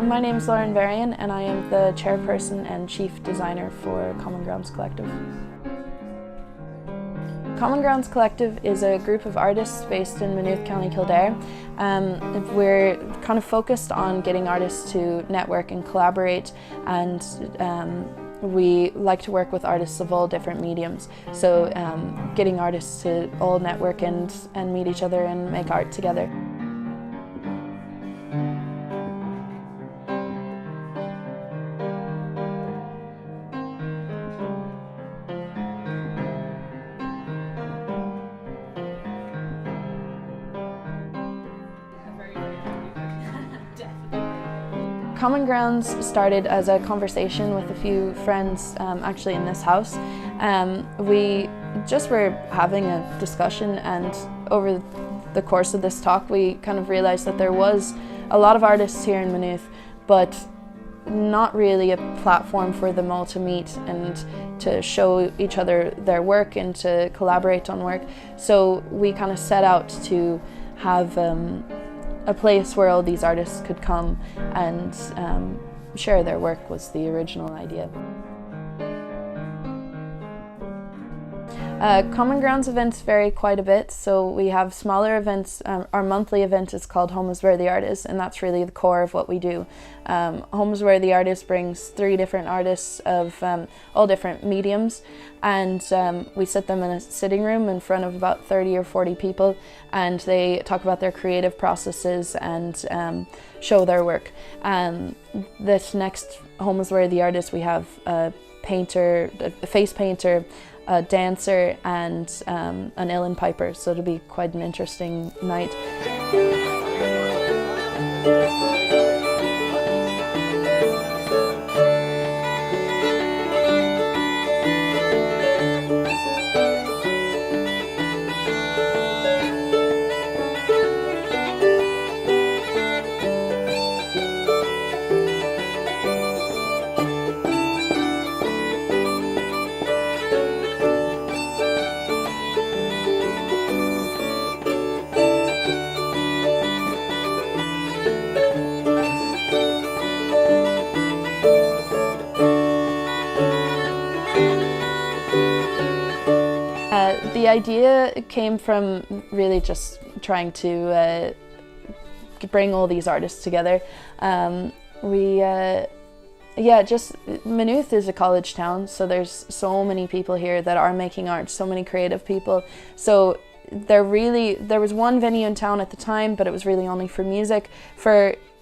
My name is Lauren Varian and I am the chairperson and chief designer for Common Grounds Collective. Common Grounds Collective is a group of artists based in Maynooth, County Kildare. We're kind of focused on getting artists to network and collaborate, and we like to work with artists of all different mediums. So getting artists to all network and meet each other and make art together. Common Grounds started as a conversation with a few friends actually in this house. We just were having a discussion, and over the course of this talk we kind of realised that there was a lot of artists here in Maynooth, but not really a platform for them all to meet and to show each other their work and to collaborate on work. So we kind of set out to have a place where all these artists could come and share their work was the original idea. Common Grounds events vary quite a bit, so we have smaller events. Our monthly event is called Home is Where the Art Is, and that's really the core of what we do. Home is Where the Art Is brings 3 different artists of all different mediums, and we sit them in a sitting room in front of about 30 or 40 people, and they talk about their creative processes and show their work. This next Home is Where the Art Is, we have a painter, a face painter, a dancer and an uilleann piper, so it'll be quite an interesting night. The idea came from really just trying to bring all these artists together. Just Maynooth is a college town, so there's so many people here that are making art, so many creative people. So there was one venue in town at the time, but it was really only for music.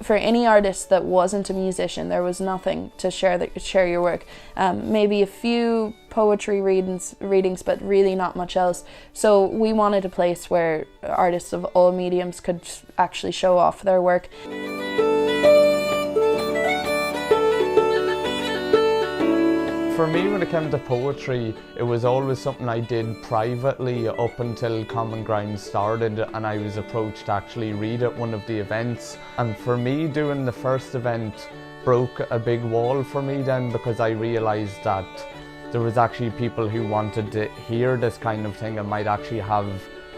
For any artist that wasn't a musician, there was nothing to share your work. Maybe a few poetry readings, but really not much else. So we wanted a place where artists of all mediums could actually show off their work. For me, when it came to poetry, it was always something I did privately up until Common Grounds started, and I was approached to actually read at one of the events. And for me, doing the first event broke a big wall for me then, because I realised that there was actually people who wanted to hear this kind of thing and might actually have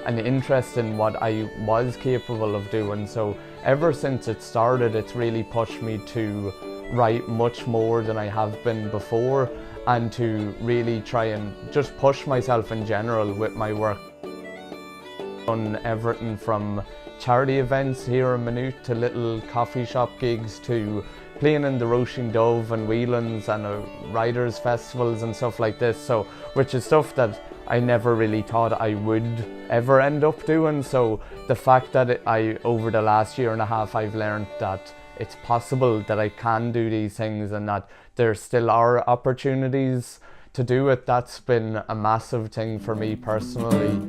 an interest in what I was capable of doing. So ever since it started, it's really pushed me to write much more than I have been before, and to really try and just push myself in general with my work. I've done everything from charity events here in Maynooth to little coffee shop gigs to playing in the Roisin Dove and Whelan's and writers' festivals and stuff like this, so which is stuff that I never really thought I would ever end up doing. So the fact that over the last year and a half I've learned that it's possible that I can do these things and that there still are opportunities to do it, that's been a massive thing for me personally.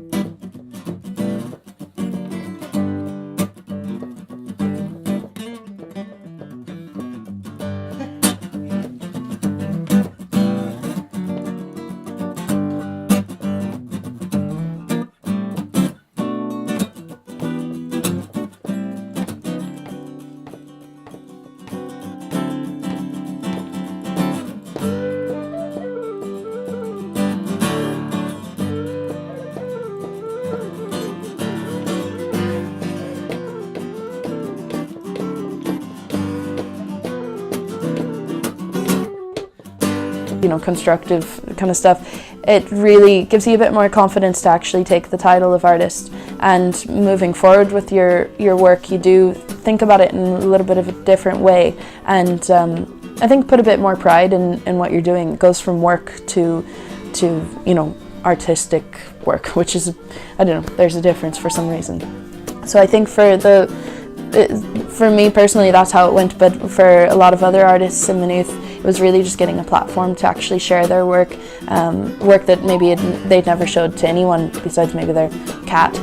constructive kind of stuff, it really gives you a bit more confidence to actually take the title of artist. And moving forward with your work, you do think about it in a little bit of a different way, and I think put a bit more pride in what you're doing. It goes from work to artistic work, which is, I don't know, there's a difference for some reason. So I think for me personally, that's how it went, but for a lot of other artists in Maynooth, it was really just getting a platform to actually share their work, work that maybe they'd never showed to anyone besides maybe their cat.